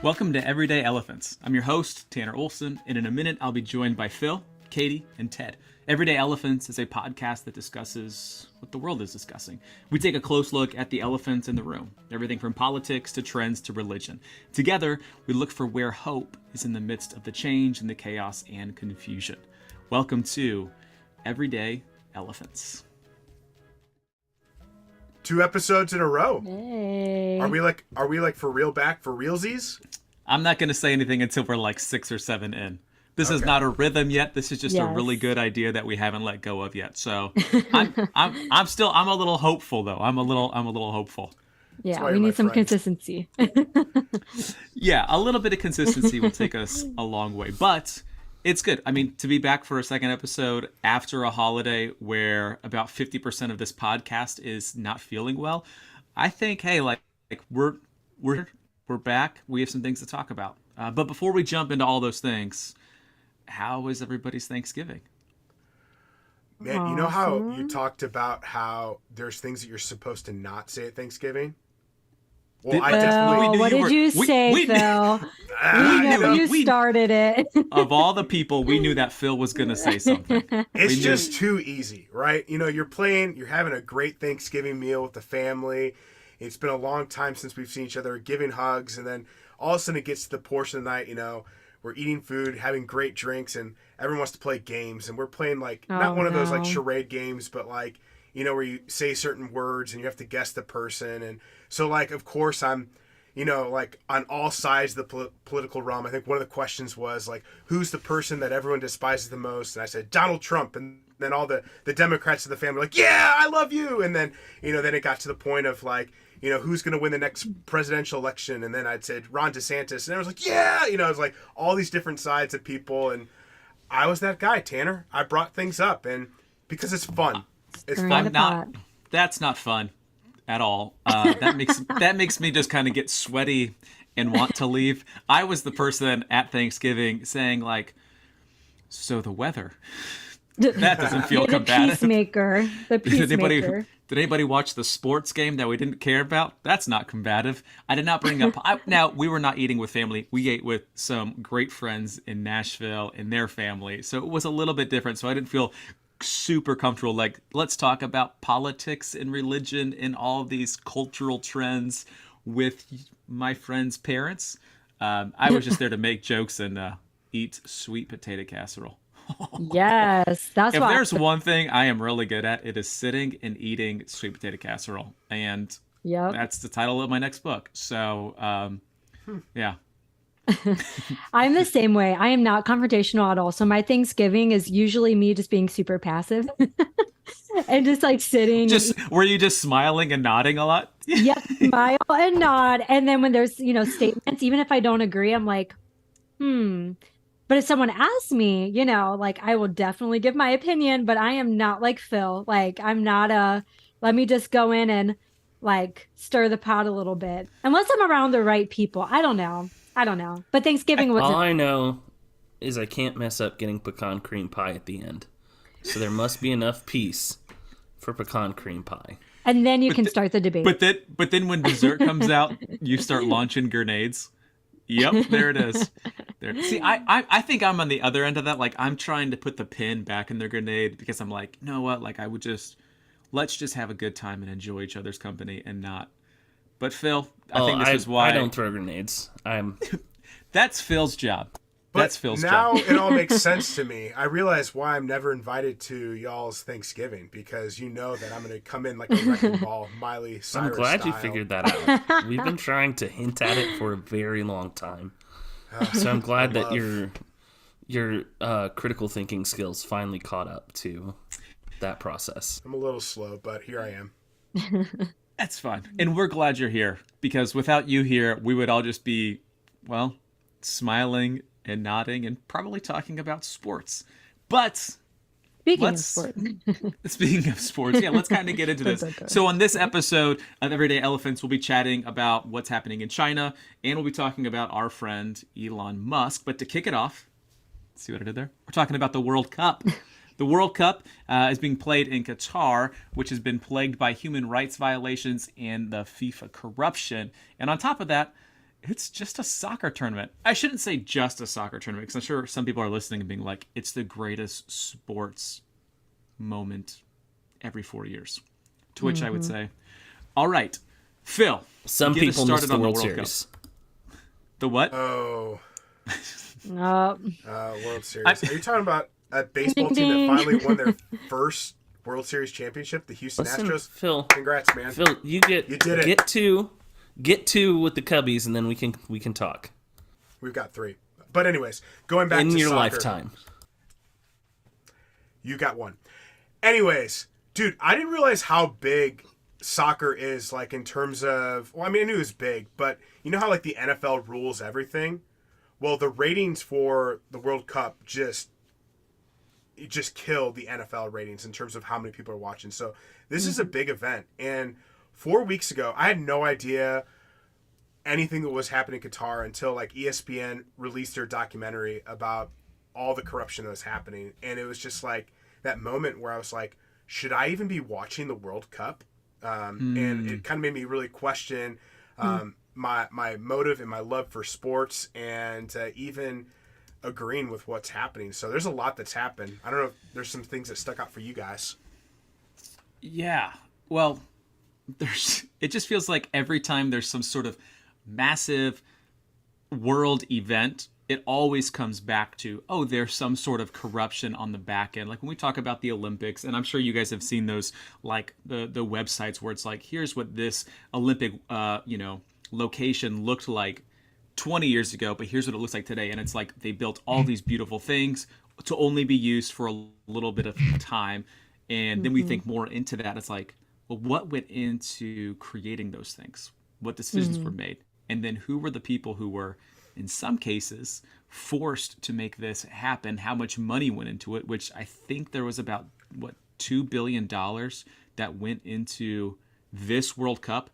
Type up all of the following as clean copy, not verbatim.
Welcome to Everyday Elephants. I'm your host, Tanner Olson, and in a minute I'll be joined by Phil, Katie, and Ted. Everyday Elephants is a podcast that discusses what the world is discussing. We take a close look at the elephants in the room, everything from politics to trends to religion. Together, we look for where hope is in the midst of the change and the chaos and confusion. Welcome to Everyday Elephants. 2 episodes in a row. Hey. Are we like for real back for realsies? I'm not going to say anything until we're like 6 or 7 in. This is not a rhythm yet. This is just a really good idea that we haven't let go of yet. So I'm a little hopeful though. I'm a little hopeful. Yeah, we need some consistency. Yeah, a little bit of consistency will take us a long way, but it's good. I mean, to be back for a second episode after a holiday where about 50% of this podcast is not feeling well, I think, hey, like we're back. We have some things to talk about. But before we jump into all those things, how was everybody's Thanksgiving? Man, you know how you talked about how there's things that you're supposed to not say at Thanksgiving? Well, what did you say, Phil? We know you started it. Of all the people, we knew that Phil was going to say something. It's just too easy, right? You know, you're having a great Thanksgiving meal with the family. It's been a long time since we've seen each other, giving hugs, and then all of a sudden it gets to the portion of the night, you know, we're eating food, having great drinks, and everyone wants to play games, and we're playing not one of those like charade games, but like, you know, where you say certain words and you have to guess the person. And so, like, of course, I'm, you know, like on all sides of the political realm. I think one of the questions was like, who's the person that everyone despises the most? And I said, Donald Trump. And then all the Democrats of the family were like, yeah, I love you. And then, you know, then it got to the point of like, you know, who's going to win the next presidential election? And then I'd said Ron DeSantis. And I was like, yeah, you know, it was like all these different sides of people. And I was that guy, Tanner. I brought things up, and because it's fun. It's fun. That's not fun at all. That makes me just kind of get sweaty and want to leave. I was the person at Thanksgiving saying like, so the weather. That doesn't feel combative. The peacemaker. Did anybody watch the sports game that we didn't care about? That's not combative. I did not bring up. Now, we were not eating with family. We ate with some great friends in Nashville and their family. So it was a little bit different. So I didn't feel super comfortable. Like, let's talk about politics and religion and all of these cultural trends with my friends' parents. I was just there to make jokes and eat sweet potato casserole. Yes, that's if there's one thing I am really good at, it is sitting and eating sweet potato casserole, and that's the title of my next book. So, yeah. I'm the same way. I am not confrontational at all. So my Thanksgiving is usually me just being super passive and just like sitting. Were you just smiling and nodding a lot? Yep, smile and nod. And then when there's, you know, statements, even if I don't agree, I'm like, But if someone asks me, you know, like I will definitely give my opinion, but I am not like Phil. Like I'm not let me just go in and like stir the pot a little bit. Unless I'm around the right people. I don't know. But Thanksgiving was all I know is I can't mess up getting pecan cream pie at the end. So there must be enough peace for pecan cream pie. And then you can start the debate. But then when dessert comes out, you start launching grenades. Yep, there it is. There. See, I think I'm on the other end of that. Like, I'm trying to put the pin back in the grenade because I'm like, you know what? Like, let's just have a good time and enjoy each other's company and not. But Phil, I think this is why I don't throw grenades. That's Phil's job. That's Phil's job. Now it all makes sense to me. I realize why I'm never invited to y'all's Thanksgiving, because you know that I'm going to come in like a wrecking ball, Miley Cyrus I'm glad style. you figured that out. We've been trying to hint at it for a very long time. So I'm glad that your critical thinking skills finally caught up to that process. I'm a little slow, but here I am. That's fine. And we're glad you're here, because without you here, we would all just be, well, smiling and nodding and probably talking about sports. But speaking of sports, yeah, let's kind of get into this. Okay. So on this episode of Everyday Elephants, we'll be chatting about what's happening in China, and we'll be talking about our friend Elon Musk. But to kick it off, see what I did there? We're talking about the World Cup. The World Cup is being played in Qatar, which has been plagued by human rights violations and the FIFA corruption. And on top of that, It's just a soccer tournament. I shouldn't say just a soccer tournament because I'm sure some people are listening and being like, it's the greatest sports moment every 4 years. To which I would say, all right, Phil. Some get us people miss started the on World Cup. Series. The what? Oh, Uh, World Series. Are you talking about a baseball Ding, team that ding. finally won their first World Series championship, the Houston Listen, Astros? Phil. Congrats, man. Phil, you did it. get two with the Cubbies, and then we can talk We've got 3. But anyways, going back in to your soccer, lifetime. you got 1. Anyways, dude, I didn't realize how big soccer is, like, in terms of, well, I mean, I knew it was big, but you know how, like, the NFL rules everything? Well, the ratings for the World Cup just killed the NFL ratings in terms of how many people are watching. So this is a big event. And 4 weeks ago, I had no idea anything that was happening in Qatar until like ESPN released their documentary about all the corruption that was happening. And it was just like that moment where I was like, should I even be watching the World Cup? And it kind of made me really question my motive and my love for sports, and even agreeing with what's happening. So there's a lot that's happened. I don't know if there's some things that stuck out for you guys. Yeah. Well, it just feels like every time there's some sort of massive world event, it always comes back to, oh, there's some sort of corruption on the back end. Like when we talk about the Olympics, and I'm sure you guys have seen those, like the websites where it's like, here's what this Olympic, location looked like 20 years ago, but here's what it looks like today. And it's like they built all these beautiful things to only be used for a little bit of time. And then we think more into that. It's like, well, what went into creating those things? What decisions were made? And then who were the people who were, in some cases, forced to make this happen? How much money went into it? Which I think there was about, $2 billion that went into this World Cup.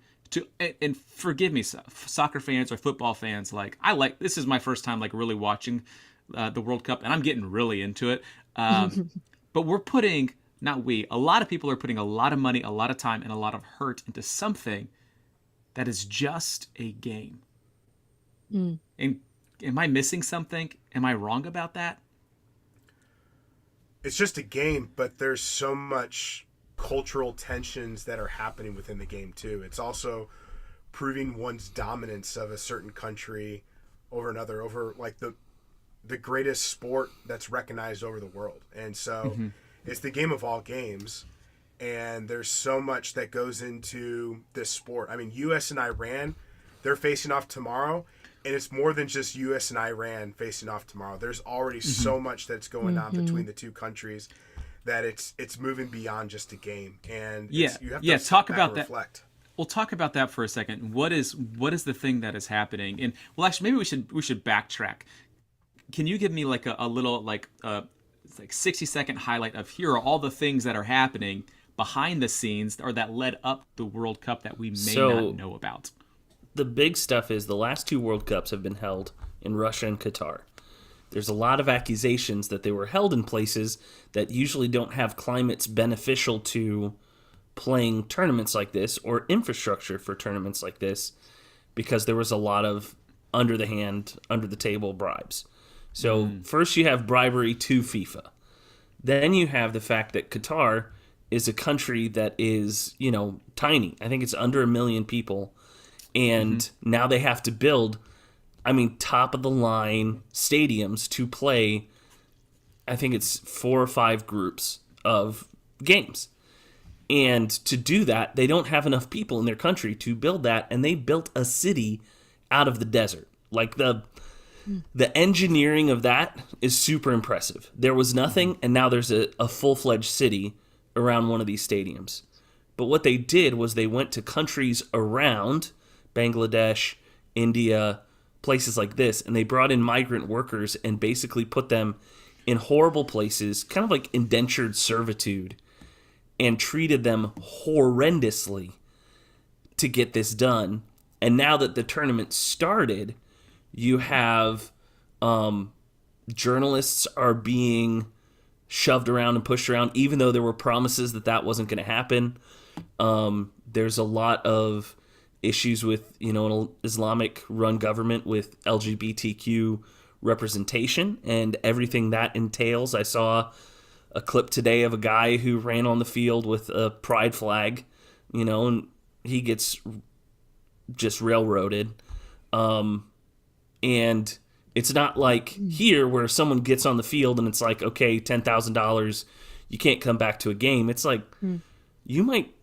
And forgive me, soccer fans or football fans, this is my first time really watching the World Cup, and I'm getting really into it. But a lot of people are putting a lot of money, a lot of time, and a lot of hurt into something that is just a game. And am I missing something? Am I wrong about that? It's just a game, but there's so much cultural tensions that are happening within the game too. It's also proving one's dominance of a certain country over another, over like the greatest sport that's recognized over the world. And so it's the game of all games, and there's so much that goes into this sport. I mean, US and Iran, they're facing off tomorrow, and it's more than just US and Iran facing off tomorrow. There's already so much that's going on between the two countries that it's moving beyond just a game. And you have to talk back about and that. reflect. We'll talk about that for a second. What is the thing that is happening? And well, actually, maybe we should backtrack. Can you give me like a little it's like 60-second highlight of here are all the things that are happening behind the scenes or that led up the World Cup that we may not know about? The big stuff is the last 2 World Cups have been held in Russia and Qatar. There's a lot of accusations that they were held in places that usually don't have climates beneficial to playing tournaments like this or infrastructure for tournaments like this, because there was a lot of under the table bribes. So first you have bribery to FIFA. Then you have the fact that Qatar is a country that is, tiny. I think it's under 1 million people. And now they have to build, top of the line stadiums to play, I think it's 4 or 5 groups of games. And to do that, they don't have enough people in their country to build that, and they built a city out of the desert. Like the engineering of that is super impressive. There was nothing, and now there's a full-fledged city around one of these stadiums. But what they did was they went to countries around Bangladesh, India, places like this, and they brought in migrant workers and basically put them in horrible places, kind of like indentured servitude, and treated them horrendously to get this done. And now that the tournament started, you have journalists are being shoved around and pushed around, even though there were promises that wasn't going to happen. There's a lot of issues with, an Islamic run government with LGBTQ representation and everything that entails. I saw a clip today of a guy who ran on the field with a pride flag, and he gets just railroaded. And it's not like here where someone gets on the field and it's like, okay, $10,000, you can't come back to a game. It's like, you might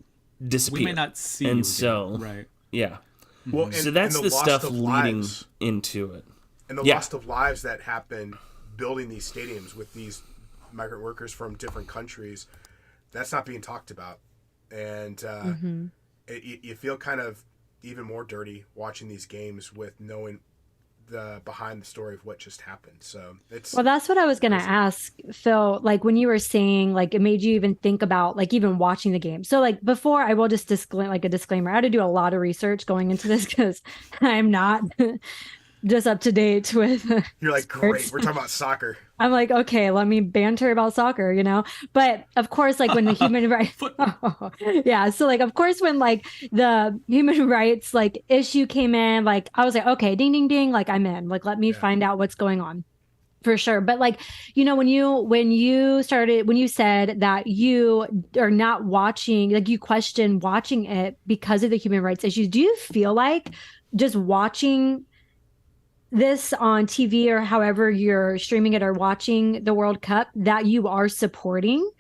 disappear. We may not see you and again. so, Right. Yeah. Well, So that's the stuff leading into it. And the loss of lives that happened building these stadiums with these migrant workers from different countries, that's not being talked about. And you feel kind of even more dirty watching these games with knowing the behind the story of what just happened. So well, that's what I was going to ask, Phil. Like when you were saying, like it made you even think about like even watching the game. So like before, I will just disclaim like a disclaimer. I had to do a lot of research going into this because I'm not just up to date with. You're like, sports. great, we're talking about soccer. I'm like, okay, let me banter about soccer, But of course, like when the human rights, yeah. So like, of course, when like the human rights like issue came in, like I was like, okay, ding, ding, ding, like I'm in. Like, let me find out what's going on, for sure. But like, when you said that you are not watching, like you question watching it because of the human rights issues, do you feel like just watching this on TV or however you're streaming it or watching the World Cup that you are supporting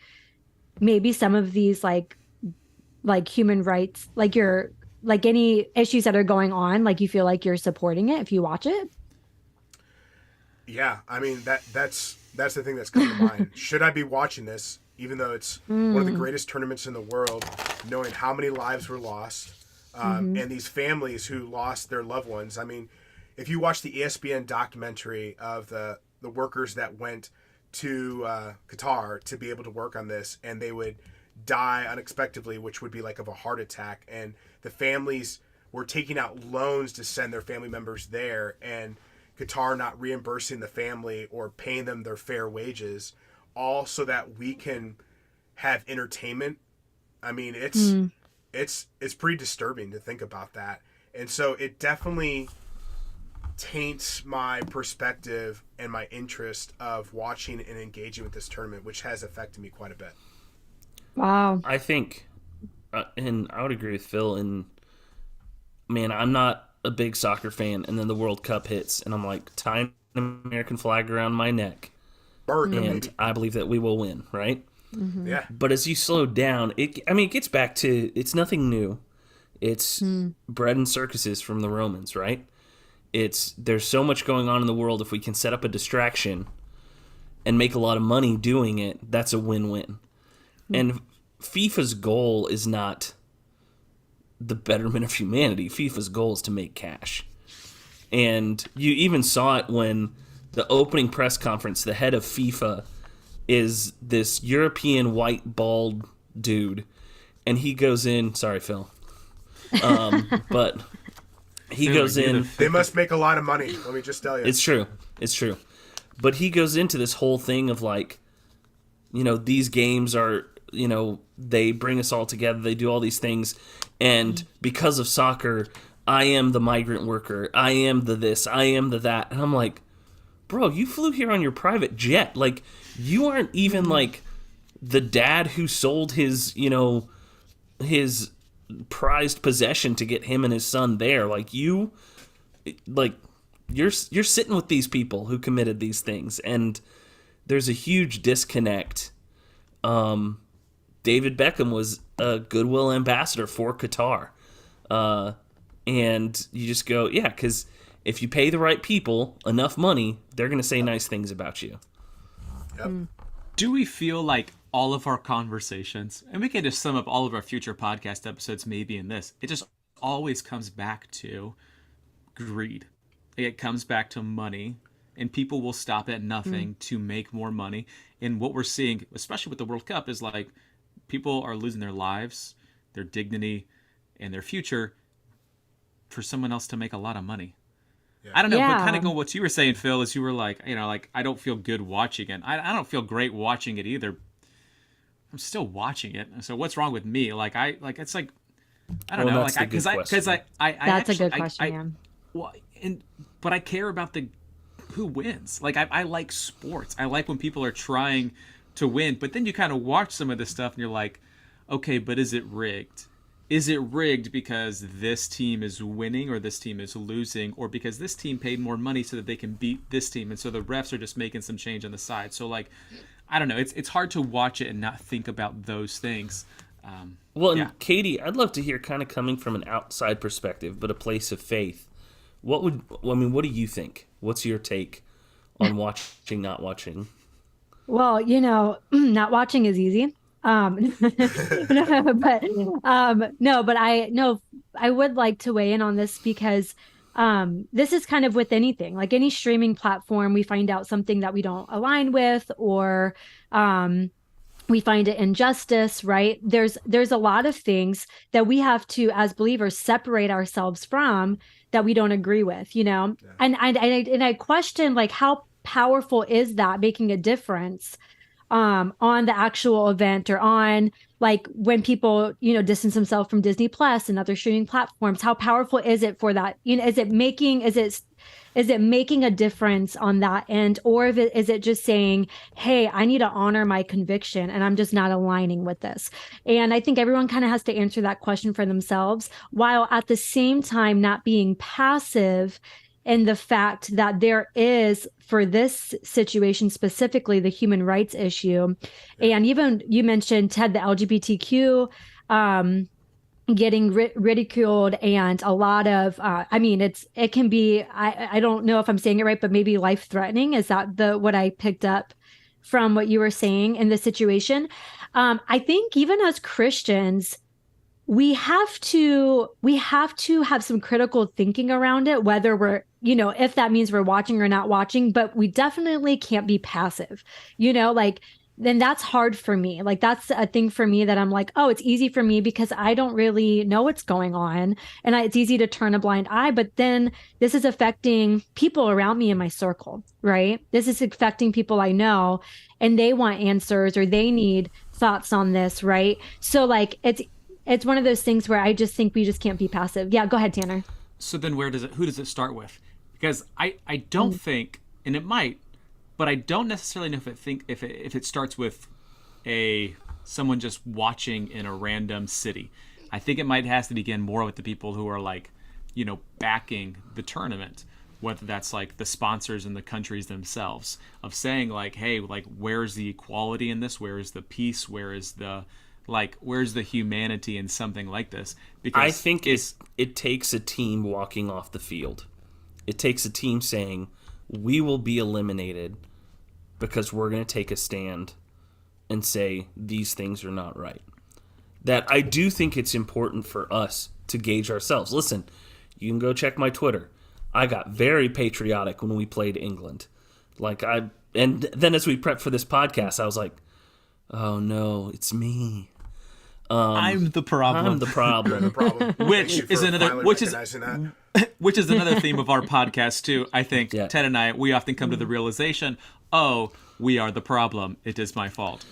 maybe some of these like human rights, like you're like any issues that are going on, like you feel like you're supporting it if you watch it? Yeah, I mean that's the thing that's coming to mind. Should I be watching this, even though it's one of the greatest tournaments in the world, knowing how many lives were lost, and these families who lost their loved ones? I mean, if you watch the ESPN documentary of the workers that went to Qatar to be able to work on this, and they would die unexpectedly, which would be like of a heart attack, and the families were taking out loans to send their family members there, and Qatar not reimbursing the family or paying them their fair wages, all so that we can have entertainment. I mean, it's pretty disturbing to think about that. And so it definitely taints my perspective and my interest of watching and engaging with this tournament, which has affected me quite a bit. Wow. I think, and I would agree with Phil, and man, I'm not a big soccer fan, and then the World Cup hits, and I'm like, tying an American flag around my neck, and I believe that we will win, right? Yeah. But as you slow down, it gets back to, it's nothing new. It's bread and circuses from the Romans, right? There's so much going on in the world. If we can set up a distraction and make a lot of money doing it, that's a win-win. And FIFA's goal is not the betterment of humanity. FIFA's goal is to make cash. And you even saw it when the opening press conference, the head of FIFA is this European white bald dude, and he goes in, sorry Phil, but he goes in. They must make a lot of money, let me just tell you. It's true. But he goes into this whole thing of like, these games are, they bring us all together. They do all these things. And because of soccer, I am the migrant worker. I am the this. I am the that. And I'm like, bro, you flew here on your private jet. Like, you aren't even like the dad who sold his, his prized possession to get him and his son there. Like, you're sitting with these people who committed these things. And there's a huge disconnect. David Beckham was a goodwill ambassador for Qatar. And you just go, yeah, because if you pay the right people enough money, they're going to say nice things about you. Yep. Do we feel like all of our conversations, and we can just sum up all of our future podcast episodes maybe in this, it just always comes back to greed. It comes back to money, and people will stop at nothing to make more money. And what we're seeing, especially with the World Cup, is like people are losing their lives, their dignity, and their future for someone else to make a lot of money. Yeah. I don't know, but kind of going what you were saying, Phil, is you were like, I don't feel good watching it. I don't feel great watching it either. I'm still watching it. So what's wrong with me? It's like I don't Well, know, that's the like good because question. That's a good actually, question, yeah. well, but I care about the who wins. Like I like sports. I like when people are trying to win, but then you kind of watch some of this stuff and you're like, okay, but is it rigged? Is it rigged because this team is winning or this team is losing, or because this team paid more money so that they can beat this team, and so the refs are just making some change on the side? So like, I don't know. It's hard to watch it and not think about those things. Well, and Yeah. Katie, I'd love to hear, kind of coming from an outside perspective, but a place of faith. What do you think? What's your take on watching, not watching? Well, not watching is easy. No, but no, but I would like to weigh in on this because this is kind of with anything, like any streaming platform, we find out something that we don't align with, or we find it injustice, right? There's a lot of things that we have to, as believers, separate ourselves from that we don't agree with, Yeah. and I question, like, how powerful is that making a difference on the actual event, or on, like, when people distance themselves from Disney Plus and other streaming platforms? How powerful is it for that? Is it making a difference on that end, or is it just saying, hey, I need to honor my conviction and I'm just not aligning with this? And I think everyone kind of has to answer that question for themselves, while at the same time not being passive in the fact that there is, for this situation specifically, the human rights issue. And even you mentioned, Ted, the LGBTQ getting ridiculed, and a lot of it can be, I don't know if I'm saying it right, but maybe life threatening. Is that the what I picked up from what you were saying in the situation? I think even as Christians, we have to have some critical thinking around it, whether we're, if that means we're watching or not watching, but we definitely can't be passive, like, then that's hard for me. Like, that's a thing for me that I'm like, oh, it's easy for me because I don't really know what's going on, and it's easy to turn a blind eye. But then this is affecting people around me in my circle, right? This is affecting people I know, and they want answers, or they need thoughts on this, right? So, like, it's one of those things where I just think we just can't be passive. Yeah, go ahead, Tanner. So then who does it start with? Because I don't think, and it might, but I don't necessarily know if it starts with someone just watching in a random city. I think it might has to begin more with the people who are, like, backing the tournament, whether that's like the sponsors and the countries themselves, of saying, like, hey, like, where's the equality in this? Where is the peace? Where's the humanity in something like this? Because I think it takes a team walking off the field. It takes a team saying, we will be eliminated because we're going to take a stand and say these things are not right. That I do think it's important for us to gauge ourselves. Listen, you can go check my Twitter. I got very patriotic when we played England. And then as we prepped for this podcast, I was like, oh no, it's me. I'm the problem. I'm the problem. The problem. Which is another theme of our podcast too. I think Yeah. Ted and I, we often come to the realization, oh, we are the problem. It is my fault.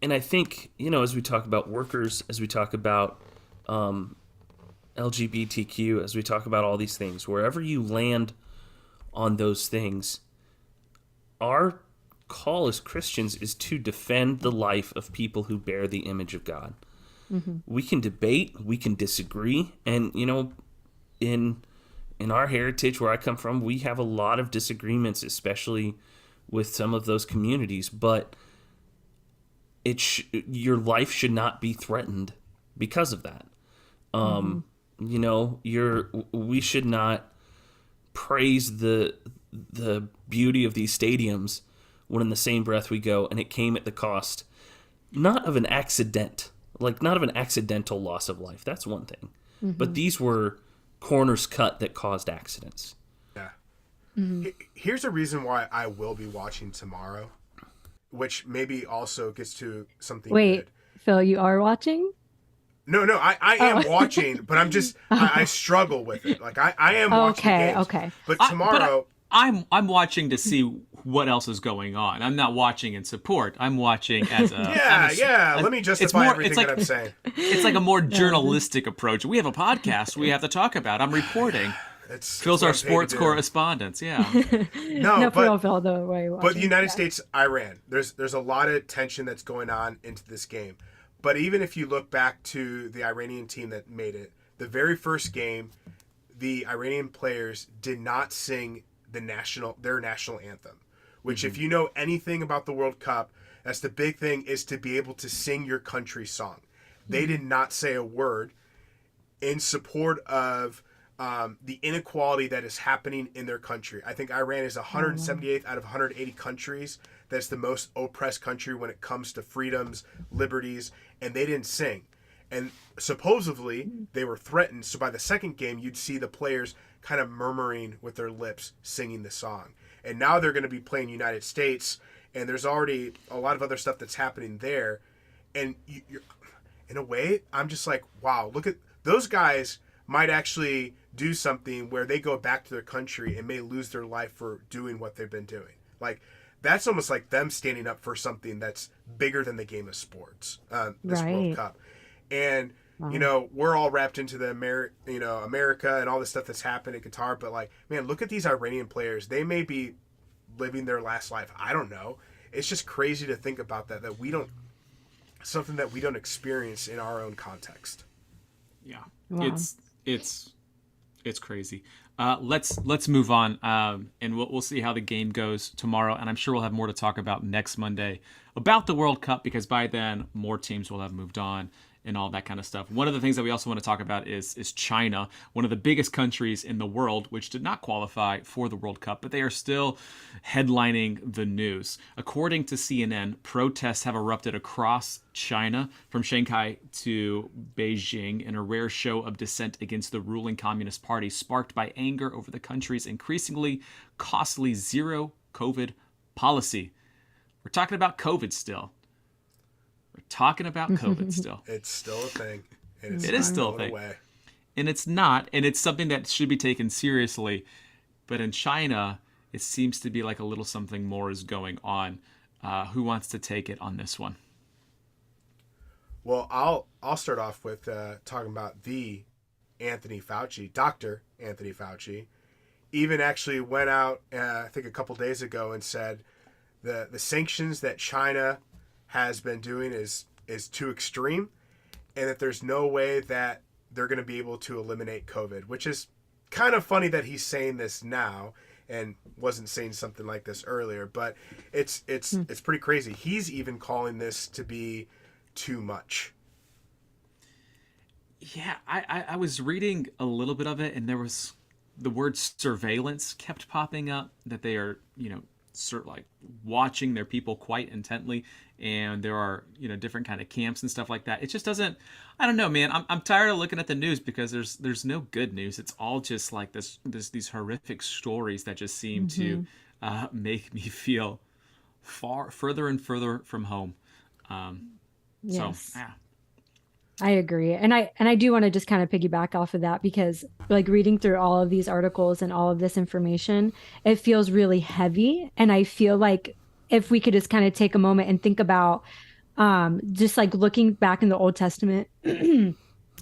And I think, as we talk about workers, as we talk about LGBTQ, as we talk about all these things, wherever you land on those things, our call as Christians is to defend the life of people who bear the image of God. Mm-hmm. We can debate, we can disagree, and in our heritage, where I come from, we have a lot of disagreements, especially with some of those communities, but your life should not be threatened because of that. We should not praise the beauty of these stadiums when in the same breath we go, and it came at the cost not of an accidental loss of life. That's one thing. Mm-hmm. But these were corners cut that caused accidents. Yeah. Mm-hmm. Here's a reason why I will be watching tomorrow, which maybe also gets to something Wait, good. Phil, you are watching? No, I am watching, but I'm just, I struggle with it. Like, I am watching games. Okay. But tomorrow... I'm watching to see what else is going on. I'm not watching in support. I'm watching as a Let me justify everything that I'm saying. It's like a more journalistic approach. We have a podcast we have to talk about. I'm reporting. Phil's our sports correspondent. Yeah. No, but Phil, the way the United States, Iran. There's a lot of tension that's going on into this game. But even if you look back to the Iranian team that made it, the very first game, the Iranian players did not sing their national anthem. Which, if you know anything about the World Cup, that's the big thing, is to be able to sing your country song. They did not say a word in support of the inequality that is happening in their country. I think Iran is 178th out of 180 countries. That's the most oppressed country when it comes to freedoms, liberties, and they didn't sing. And supposedly they were threatened. So by the second game, you'd see the players kind of murmuring with their lips, singing the song. And now they're going to be playing United States, and there's already a lot of other stuff that's happening there. And you're, in a way, I'm just like, wow, look at those guys might actually do something where they go back to their country and may lose their life for doing what they've been doing. Like, that's almost like them standing up for something that's bigger than the game of sports, this World Cup. And, we're all wrapped into the America and all this stuff that's happened in Qatar. But, like, man, look at these Iranian players. They may be living their last life. I don't know. It's just crazy to think about that something that we don't experience in our own context. Yeah. Wow. It's crazy. Let's move on, and we'll see how the game goes tomorrow. And I'm sure we'll have more to talk about next Monday about the World Cup, because by then more teams will have moved on and all that kind of stuff. One of the things that we also want to talk about is China, one of the biggest countries in the world, which did not qualify for the World Cup, but they are still headlining the news. According to CNN, protests have erupted across China, from Shanghai to Beijing, in a rare show of dissent against the ruling Communist Party, sparked by anger over the country's increasingly costly zero COVID policy. We're talking about COVID still. Talking about COVID still. It's still a thing. And it is still a thing. And it's not. And it's something that should be taken seriously. But in China, it seems to be like a little something more is going on. Who wants to take it on this one? Well, I'll start off with talking about the Anthony Fauci, Dr. Anthony Fauci. Even actually went out, I think a couple days ago, and said the sanctions that China has been doing is too extreme, and that there's no way that they're going to be able to eliminate COVID, which is kind of funny that he's saying this now and wasn't saying something like this earlier, but it's pretty crazy. He's even calling this to be too much. Yeah, I was reading a little bit of it, and there was the word surveillance kept popping up, that they are, sort of like watching their people quite intently, and there are different kind of camps and stuff like that. It just doesn't, I don't know, man. I'm tired of looking at the news, because there's no good news. It's all just like these horrific stories that just seem to make me feel further and further from home. Yes. So yeah. I agree. And I do want to just kind of piggyback off of that, because like reading through all of these articles and all of this information, it feels really heavy. And I feel like if we could just kind of take a moment and think about just like looking back in the Old Testament and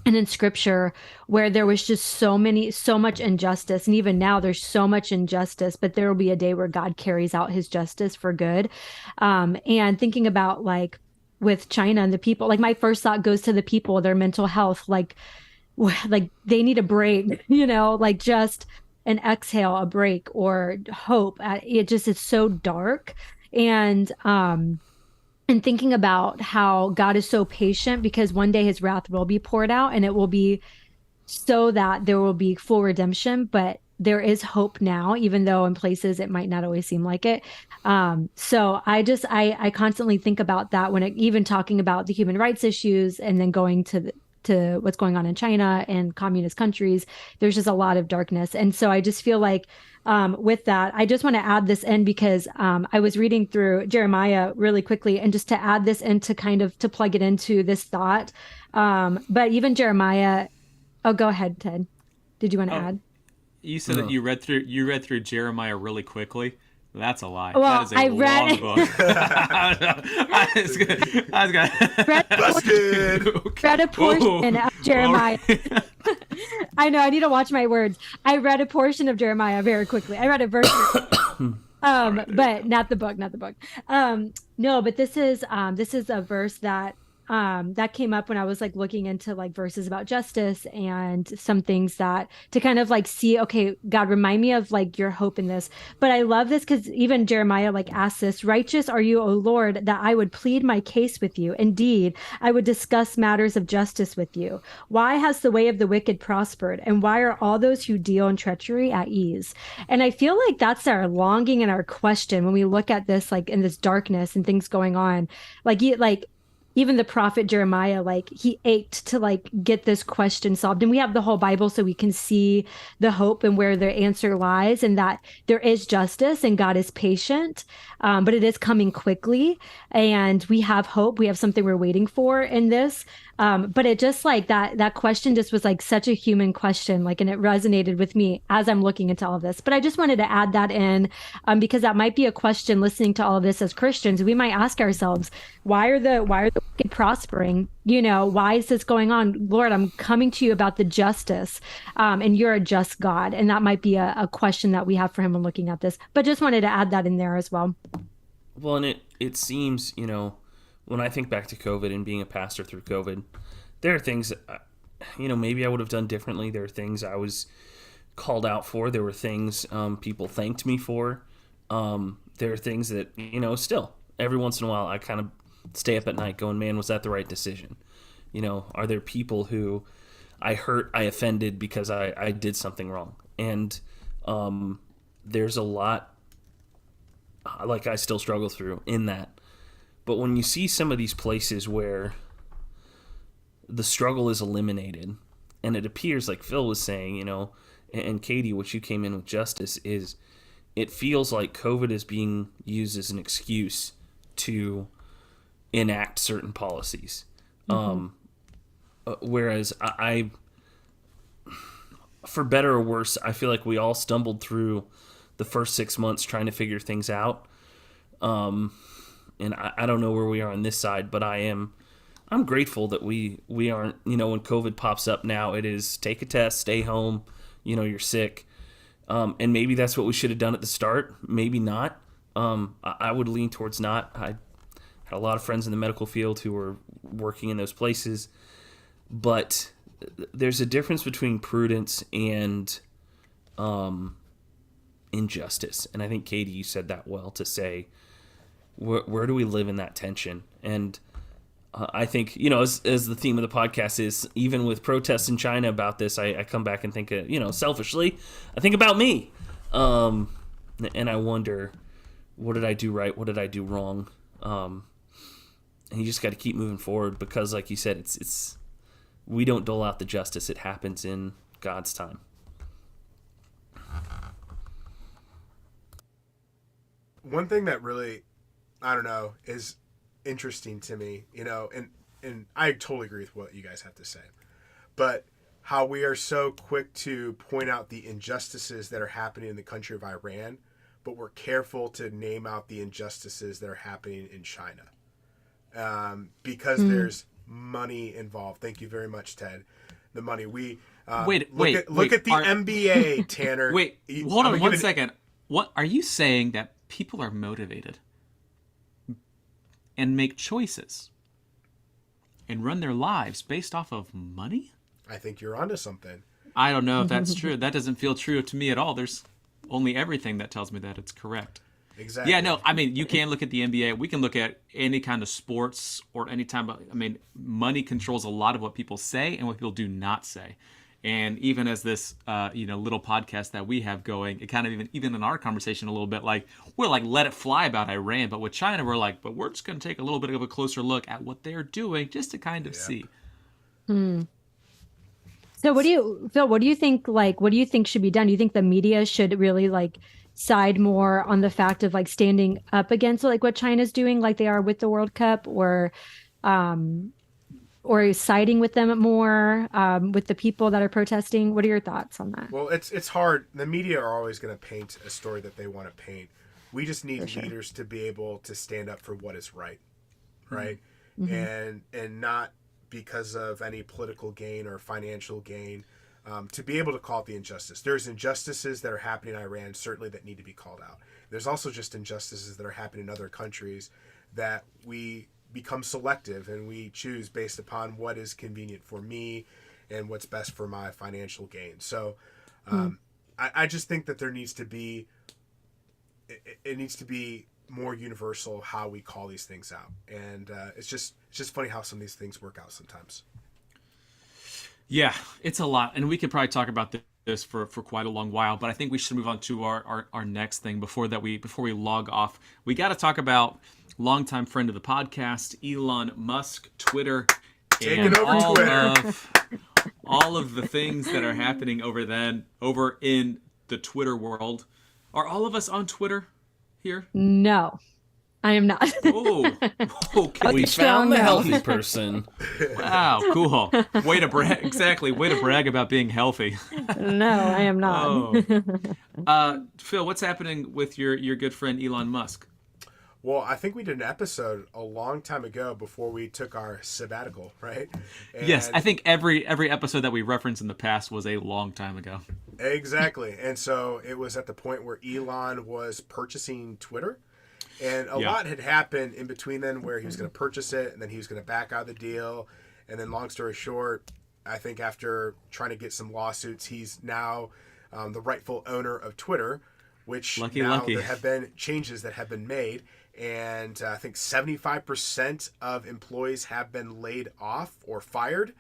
in scripture, where there was just so much injustice. And even now there's so much injustice, but there will be a day where God carries out his justice for good. And thinking about like with China and the people, like my first thought goes to the people, their mental health, like they need a break, like just an exhale, a break, or hope. It's so dark. And thinking about how God is so patient, because one day his wrath will be poured out, and it will be so that there will be full redemption. But there is hope now, even though in places it might not always seem like it. So I constantly think about that when even talking about the human rights issues, and then going to what's going on in China and communist countries. There's just a lot of darkness. And so I just feel like with that, I just want to add this in, because I was reading through Jeremiah really quickly, and just to add this in to kind of to plug it into this thought. But even Jeremiah, go ahead, Ted. Did you want to add? You said that you read through Jeremiah really quickly. That's a lie. Well, that is a I long read- book. I was gonna. Read, Busted. read a portion of Jeremiah. I know, I need to watch my words. I read a portion of Jeremiah very quickly. I read a verse. But not the book, not the book. No, but this is a verse that that came up when I was like looking into like verses about justice and some things that to kind of like see, okay, God, remind me of like your hope in this. But I love this because even Jeremiah like asks this, righteous are you, O Lord, that I would plead my case with you. Indeed, I would discuss matters of justice with you. Why has the way of the wicked prospered? And why are all those who deal in treachery at ease? And I feel like that's our longing and our question when we look at this, like in this darkness and things going on, like even the prophet Jeremiah, like he ached to like get this question solved. And we have the whole Bible so we can see the hope and where the answer lies and that there is justice and God is patient, but it is coming quickly. And we have hope. We have something we're waiting for in this. But it just like that question just was like such a human question, like, and it resonated with me as I'm looking into all of this. But I just wanted to add that in because that might be a question listening to all of this as Christians. We might ask ourselves, why are the wicked prospering? You know, why is this going on? Lord, I'm coming to you about the justice, and you're a just God. And that might be a question that we have for him when looking at this. But just wanted to add that in there as well. Well, and it seems, you know, when I think back to COVID and being a pastor through COVID, there are things, you know, maybe I would have done differently. There are things I was called out for. There were things people thanked me for. There are things that, you know, still, every once in a while, I kind of stay up at night going, man, was that the right decision? You know, are there people who I hurt, I offended because I did something wrong? And there's a lot, like, I still struggle through in that. But when you see some of these places where the struggle is eliminated, and it appears like Phil was saying, you know, and Katie, what you came in with justice is, it feels like COVID is being used as an excuse to enact certain policies. Whereas I, for better or worse, I feel like we all stumbled through the first 6 months trying to figure things out. And I don't know where we are on this side, but I'm grateful that we aren't, you know, when COVID pops up now, it is take a test, stay home, you know, you're sick. And maybe that's what we should have done at the start. Maybe not. I would lean towards not. I had a lot of friends in the medical field who were working in those places. But there's a difference between prudence and injustice. And I think, Katie, you said that well to say, where do we live in that tension? And I think, you know, as the theme of the podcast is, even with protests in China about this, I come back and think, you know, selfishly, I think about me. And I wonder, what did I do right? What did I do wrong? And you just got to keep moving forward because, like you said, it's we don't dole out the justice. It happens in God's time. One thing that really, I don't know, is interesting to me, you know, and I totally agree with what you guys have to say, but how we are so quick to point out the injustices that are happening in the country of Iran, but we're careful to name out the injustices that are happening in China. Because there's money involved. Thank you very much, Ted. The money. We look at the NBA, Tanner. Wait, hold on one second. What are you saying, that people are motivated and make choices and run their lives based off of money? I think you're onto something. I don't know if that's true. That doesn't feel true to me at all. There's only everything that tells me that it's correct. Exactly. Yeah, no, I mean, you can look at the NBA. We can look at any kind of sports or any time. I mean, money controls a lot of what people say and what people do not say. And even as this, little podcast that we have going, it kind of even in our conversation a little bit, like, we're like, let it fly about Iran. But with China, we're like, but we're just going to take a little bit of a closer look at what they're doing just to kind of see. So Phil, what do you think, like, what do you think should be done? Do you think the media should really like side more on the fact of like standing up against like what China's doing, like they are with the World Cup, or siding with them more, with the people that are protesting? What are your thoughts on that? Well, it's hard. The media are always going to paint a story that they want to paint. We just need sure. leaders to be able to stand up for what is right, right? Mm-hmm. And not because of any political gain or financial gain, to be able to call it the injustice. There's injustices that are happening in Iran, certainly, that need to be called out. There's also just injustices that are happening in other countries that we become selective and we choose based upon what is convenient for me and what's best for my financial gain. So I just think that there needs to be, it needs to be more universal how we call these things out. And it's just funny how some of these things work out sometimes. Yeah, it's a lot, and we could probably talk about this for quite a long while. But I think we should move on to our next thing before we log off. We got to talk about longtime friend of the podcast, Elon Musk, Twitter, Taking over Twitter. All of the things that are happening over in the Twitter world. Are all of us on Twitter here? No, I am not. Oh, okay. We found the healthy person. Wow, cool. Way to brag. Exactly. Way to brag about being healthy. No, I am not. Phil, what's happening with your good friend Elon Musk? Well, I think we did an episode a long time ago before we took our sabbatical, right? And Yes, I think every episode that we referenced in the past was a long time ago. exactly. And so it was at the point where Elon was purchasing Twitter. And a lot had happened in between then where he was going to purchase it and then he was going to back out of the deal. And then long story short, I think after trying to get some lawsuits, he's now the rightful owner of Twitter, which Lucky. there have been changes that have been made. And I think 75% of employees have been laid off or fired.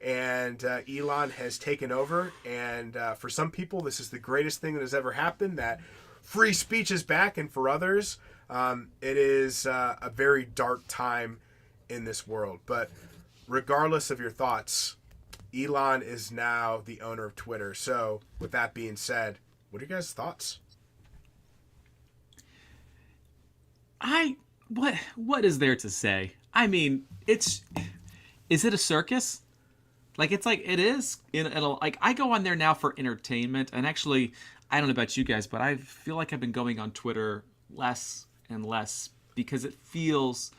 And Elon has taken over. And for some people, this is the greatest thing that has ever happened, that free speech is back. And for others, it is a very dark time in this world. But regardless of your thoughts, Elon is now the owner of Twitter. So with that being said, what are your guys' thoughts? What is there to say? I mean, is it a circus? Like it is. Like I go on there now for entertainment, and actually, I don't know about you guys, but I feel like I've been going on Twitter less and less because it feels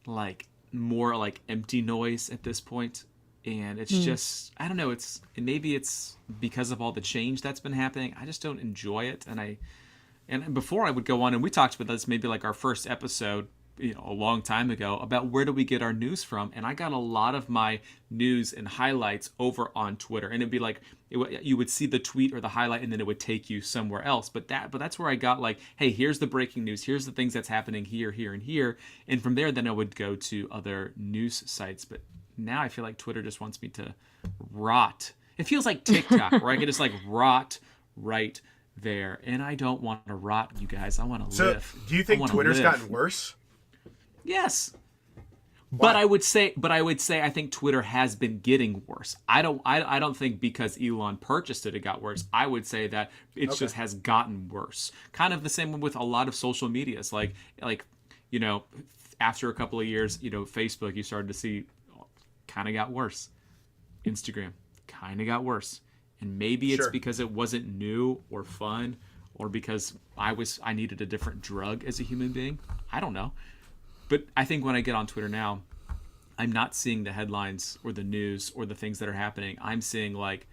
like more like empty noise at this point, and it's just I don't know. Maybe it's because of all the change that's been happening. I just don't enjoy it, and before I would go on, and we talked about this maybe like our first episode, a long time ago, about where do we get our news from, and I got a lot of my news and highlights over on Twitter, and it'd be like you would see the tweet or the highlight, and then it would take you somewhere else. But that's where I got like, hey, here's the breaking news, here's the things that's happening here, and here, and from there, then I would go to other news sites. But now I feel like Twitter just wants me to rot. It feels like TikTok, where I can just like rot right there, and I don't want to rot, you guys. I want to live. Do you think Twitter's gotten worse? Yes. Why? But I would say I think Twitter has been getting worse. I don't think because Elon purchased it got worse. I would say that it just has gotten worse. Kind of the same with a lot of social medias. Like after a couple of years, Facebook, you started to see kind of got worse. Instagram kind of got worse. And maybe it's because it wasn't new or fun, or because I needed a different drug as a human being. I don't know. But I think when I get on Twitter now, I'm not seeing the headlines or the news or the things that are happening. I'm seeing like,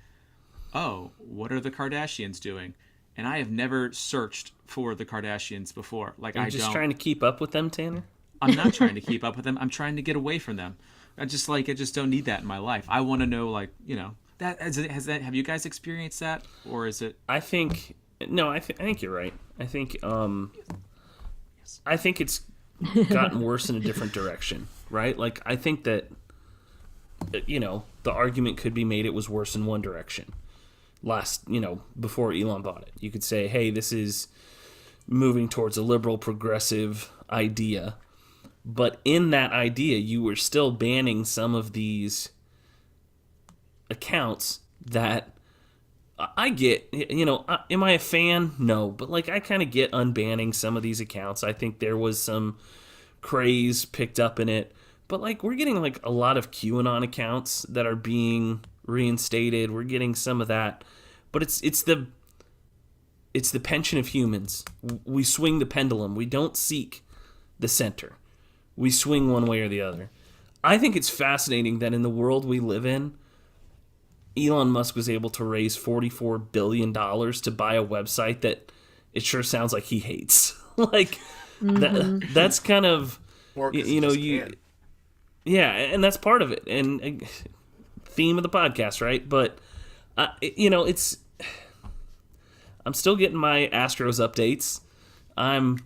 oh, what are the Kardashians doing? And I have never searched for the Kardashians before. Like, You're just trying to keep up with them, Tanner? I'm not trying to keep up with them. I'm trying to get away from them. I just don't need that in my life. I want to know, have you guys experienced that, or is it? I think you're right. I think it's gotten worse in a different direction, right? Like, I think that the argument could be made it was worse in one direction. Before Elon bought it, you could say, hey, this is moving towards a liberal progressive idea. But in that idea, you were still banning some of these accounts that I get. Am I a fan? No. But I kind of get unbanning some of these accounts. I think there was some craze picked up in it. But we're getting a lot of QAnon accounts that are being reinstated. We're getting some of that. But it's it's the pension of humans. We swing the pendulum. We don't seek the center. We swing one way or the other. I think it's fascinating that in the world we live in, Elon Musk was able to raise $44 billion to buy a website that it sure sounds like he hates. Like, that's kind of, yeah, and that's part of it. And theme of the podcast, right? But, I'm still getting my Astros updates. I'm,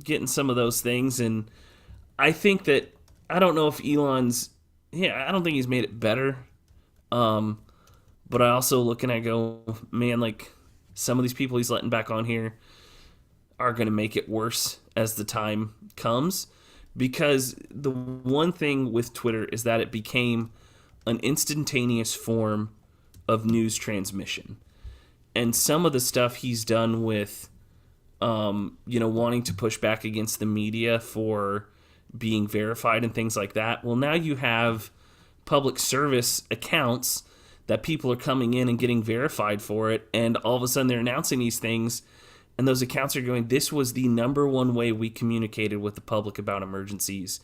getting some of those things. And I think that, I don't know if Elon's, I don't think he's made it better. But I also look and I go, man, like some of these people he's letting back on here are going to make it worse as the time comes. Because the one thing with Twitter is that it became an instantaneous form of news transmission. And some of the stuff he's done with, wanting to push back against the media for being verified and things like that. Well, now you have public service accounts that people are coming in and getting verified for it, and all of a sudden they're announcing these things, and those accounts are going, this was the number one way we communicated with the public about emergencies.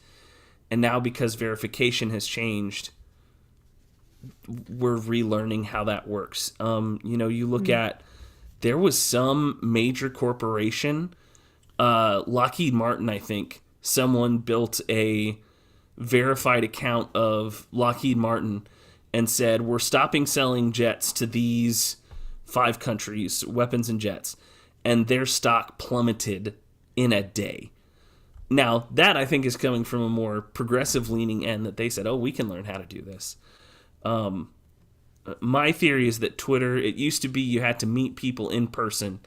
And now because verification has changed, we're relearning how that works. You look at, there was some major corporation, Lockheed Martin, I think, someone built a verified account of Lockheed Martin and said, we're stopping selling jets to these 5 countries, weapons and jets. And their stock plummeted in a day. Now, that I think is coming from a more progressive leaning end that they said, oh, we can learn how to do this. My theory is that Twitter, it used to be you had to meet people in person.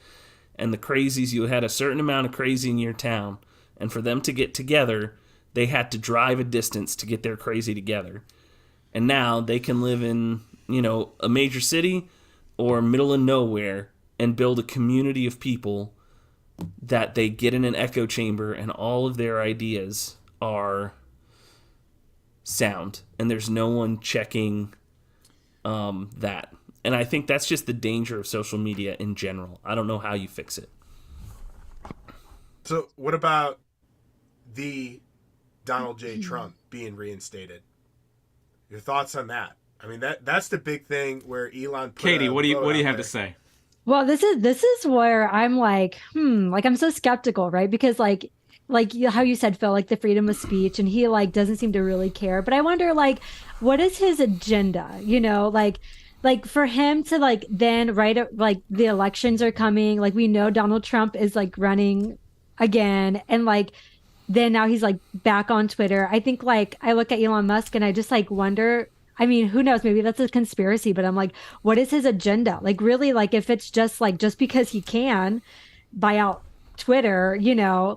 And the crazies, you had a certain amount of crazy in your town. And for them to get together, they had to drive a distance to get their crazy together. And now they can live in, a major city or middle of nowhere and build a community of people that they get in an echo chamber and all of their ideas are sound. And there's no one checking that. And I think that's just the danger of social media in general. I don't know how you fix it. So what about the Donald J. Trump being reinstated? Your thoughts on that? I mean, that's the big thing where Elon. Katie, what do you have to say? Well, this is where I'm like, I'm so skeptical, right? Because like how you said, Phil, like the freedom of speech, and he like doesn't seem to really care. But I wonder, like, what is his agenda? Like for him to like then like the elections are coming, like we know Donald Trump is like running again, and like then now he's like back on Twitter. I think like I look at Elon Musk and I just like wonder, I mean, who knows, maybe that's a conspiracy, but I'm like, what is his agenda? Like really, like if it's just because he can buy out Twitter,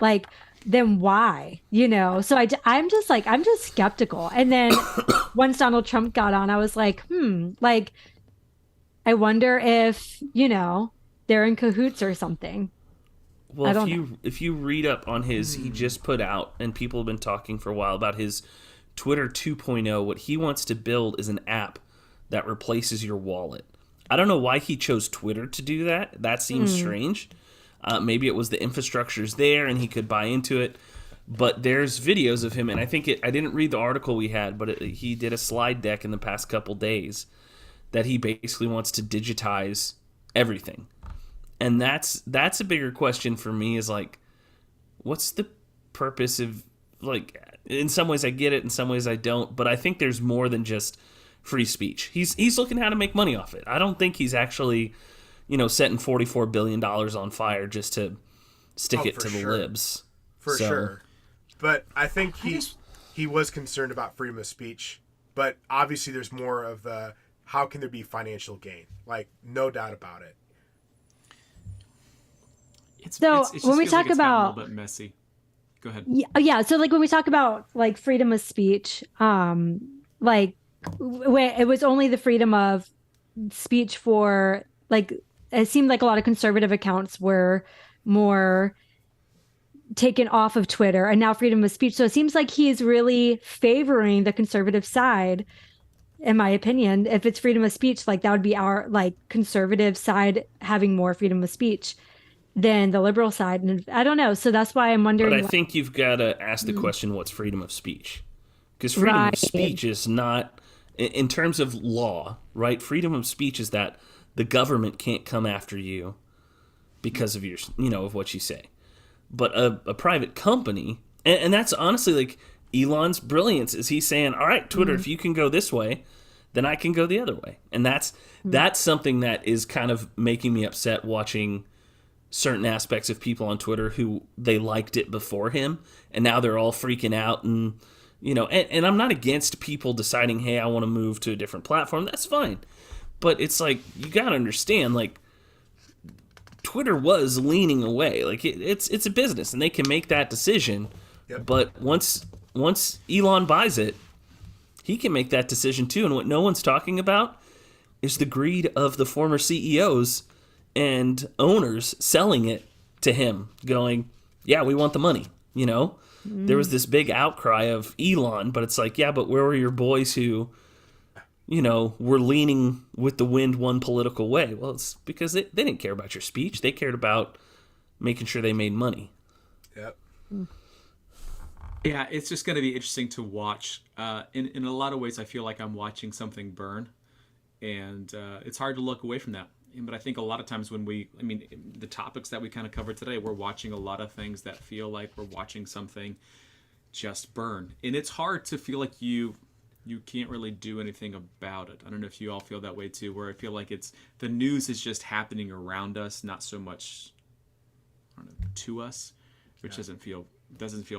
like then why, So I'm just skeptical. And then once Donald Trump got on, I was like, like I wonder if, they're in cahoots or something. Well, if you read up on his, he just put out, and people have been talking for a while about his Twitter 2.0. What he wants to build is an app that replaces your wallet. I don't know why he chose Twitter to do that. That seems strange. Maybe it was the infrastructure's there and he could buy into it. But there's videos of him, and I didn't read the article we had, but he did a slide deck in the past couple days that he basically wants to digitize everything. And that's a bigger question for me, is like, what's the purpose of, like, in some ways I get it, in some ways I don't, but I think there's more than just free speech. He's looking how to make money off it. I don't think he's actually, setting $44 billion on fire just to stick it to the libs. For sure. But I think he was concerned about freedom of speech, but obviously there's more of the, how can there be financial gain? Like, no doubt about it. It's when we feels talk like it's gotten about a little bit messy. Go ahead. Yeah. So like when we talk about like freedom of speech, like when it was only the freedom of speech for like, it seemed like a lot of conservative accounts were more taken off of Twitter, and now freedom of speech. So it seems like he's really favoring the conservative side. in my opinion. If it's freedom of speech, like that would be our like conservative side having more freedom of speech than the liberal side. And I don't know. So that's why I'm But wondering, I like, think you've got to ask the question, what's freedom of speech? Because freedom of right. speech is not, in terms of law, right? Freedom of speech is that the government can't come after you because of your, of what you say. But a private company, and that's honestly like Elon's brilliance, is he's saying, all right, Twitter, if you can go this way, then I can go the other way. And that's something that is kind of making me upset watching certain aspects of people on Twitter who they liked it before him, and now they're all freaking out. And and I'm not against people deciding, hey, I want to move to a different platform. That's fine. But it's like, you got to understand, like, Twitter was leaning away. Like, it's a business, and they can make that decision. Yep. But once Elon buys it, he can make that decision too. And what no one's talking about is the greed of the former CEOs and owners selling it to him, going, yeah, we want the money. There was this big outcry of Elon, but it's like, yeah, but where were your boys who, were leaning with the wind one political way? Well, it's because they didn't care about your speech. They cared about making sure they made money. Yep. Yeah, it's just going to be interesting to watch. In a lot of ways, I feel like I'm watching something burn, and it's hard to look away from that. But I think a lot of times when the topics that we kind of covered today, we're watching a lot of things that feel like we're watching something just burn. And it's hard to feel like you can't really do anything about it. I don't know if you all feel that way too, where I feel like the news is just happening around us, not so much, I don't know, to us, which doesn't feel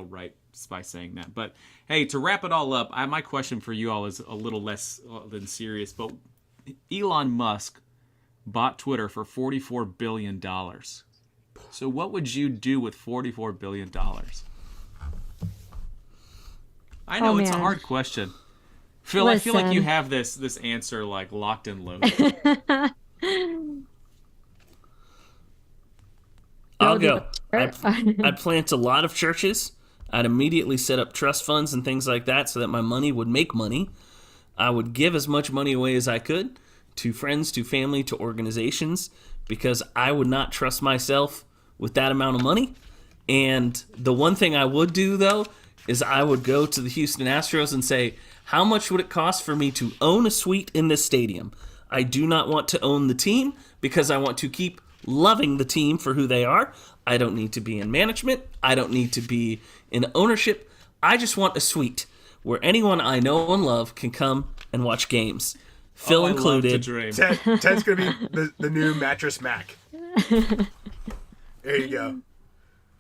right by saying that. But hey, to wrap it all up, my question for you all is a little less than serious, but Elon Musk bought Twitter for $44 billion. So what would you do with $44 billion? I know it's a hard question. Phil, Listen. I feel like you have this answer like locked and loaded. I'll go. I'd plant a lot of churches. I'd immediately set up trust funds and things like that so that my money would make money. I would give as much money away as I could to friends, to family, to organizations, because I would not trust myself with that amount of money. And the one thing I would do, though, is I would go to the Houston Astros and say, how much would it cost for me to own a suite in this stadium? I do not want to own the team because I want to keep loving the team for who they are. I don't need to be in management. I don't need to be in ownership. I just want a suite where anyone I know and love can come and watch games. Phil included. Ted's going to be the new Mattress Mac. There you go.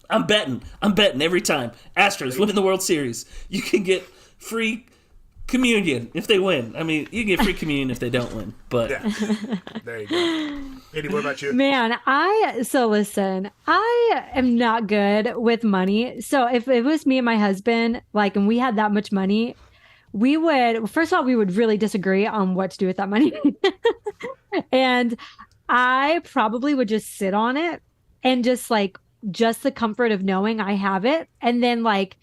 I'm betting every time. Astros win in the World Series. You can get free communion if they win. I mean, you can get free communion if they don't win. But yeah. There you go. Katie, what about you? Man, listen, I am not good with money. So if it was me and my husband, like, and we had that much money, first of all, we would really disagree on what to do with that money. And I probably would just sit on it and just the comfort of knowing I have it, and then like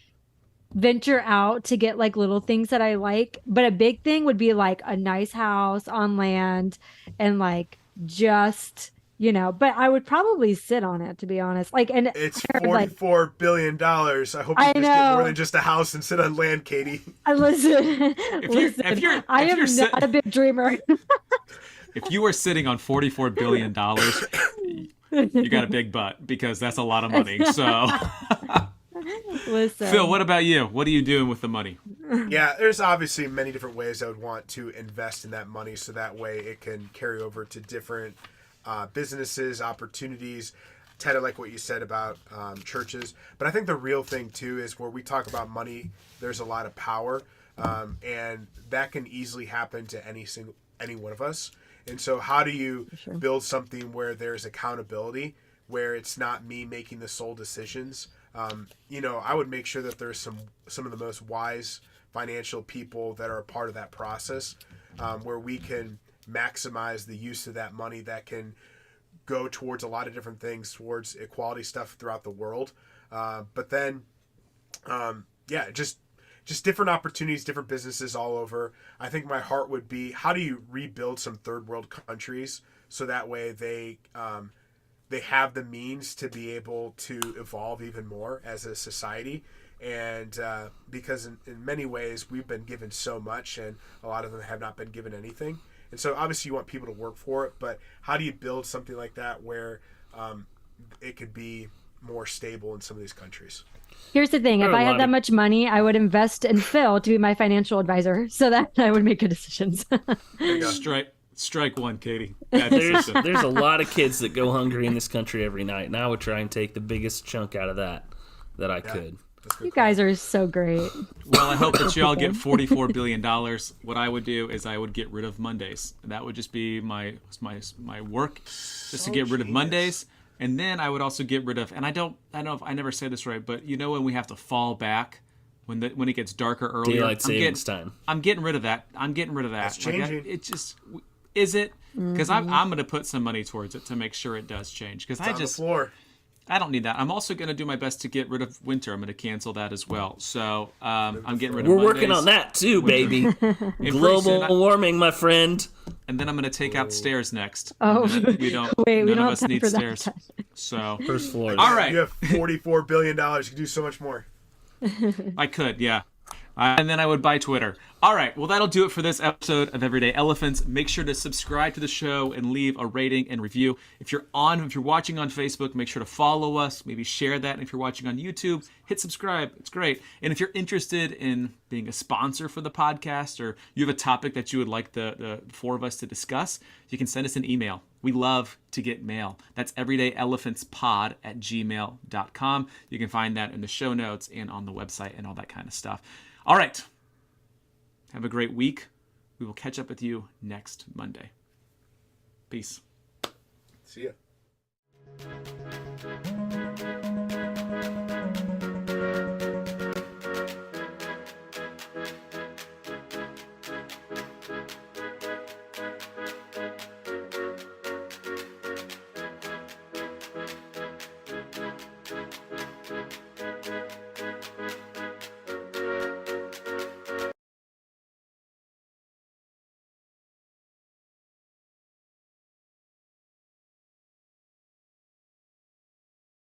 venture out to get like little things that I like. But a big thing would be like a nice house on land and like just, but I would probably sit on it, to be honest. Like, and it's $44 billion. I hope you just get more than just a house and sit on land, Katie. Listen, I am not a big dreamer. If you were sitting on $44 billion, you got a big butt, because that's a lot of money. So, listen, Phil, what about you? What are you doing with the money? Yeah, there's obviously many different ways I would want to invest in that money, so that way it can carry over to different businesses, opportunities. Ted, I like what you said about churches, but I think the real thing too is where we talk about money, there's a lot of power, and that can easily happen to any one of us. And so how do you build something where there's accountability, where it's not me making the sole decisions? I would make sure that there's some of the most wise financial people that are a part of that process, where we can maximize the use of that money that can go towards a lot of different things, towards equality stuff throughout the world. But then, just just different opportunities, different businesses all over. I think my heart would be, how do you rebuild some third world countries so that way they have the means to be able to evolve even more as a society. And because in many ways we've been given so much and a lot of them have not been given anything. And so obviously you want people to work for it, but how do you build something like that where it could be more stable in some of these countries? Here's the thing. If I had that much money, I would invest in Phil to be my financial advisor so that I would make good decisions. Strike one, Katie. There's a lot of kids that go hungry in this country every night, and I would try and take the biggest chunk out of that I could. You guys are so great. Well, I hope that you all get $44 billion. What I would do is I would get rid of Mondays. That would just be my work, just to get rid of Mondays. And then I would also get rid of, and I don't know if I never said this right, but you know when we have to fall back when it gets darker earlier. Daylight savings time. I'm getting rid of that. That's changing. It just is it because I'm going to put some money towards it to make sure it does change because I don't need that. I'm also going to do my best to get rid of winter. I'm going to cancel that as well. So I'm getting rid of We're Mondays, working on that too, baby. And Global warming, my friend. And then I'm going to take out stairs next. Oh, we don't have of us time need for stairs. that. So First floor. All right. You have $44 billion. You can do so much more. I could, yeah. And then I would buy Twitter. All right, well, that'll do it for this episode of Everyday Elephants. Make sure to subscribe to the show and leave a rating and review. If you're watching on Facebook, make sure to follow us. Maybe share that. And if you're watching on YouTube, hit subscribe. It's great. And if you're interested in being a sponsor for the podcast or you have a topic that you would like the four of us to discuss, you can send us an email. We love to get mail. That's everydayelephantspod@gmail.com. You can find that in the show notes and on the website and all that kind of stuff. All right. Have a great week. We will catch up with you next Monday. Peace. See ya.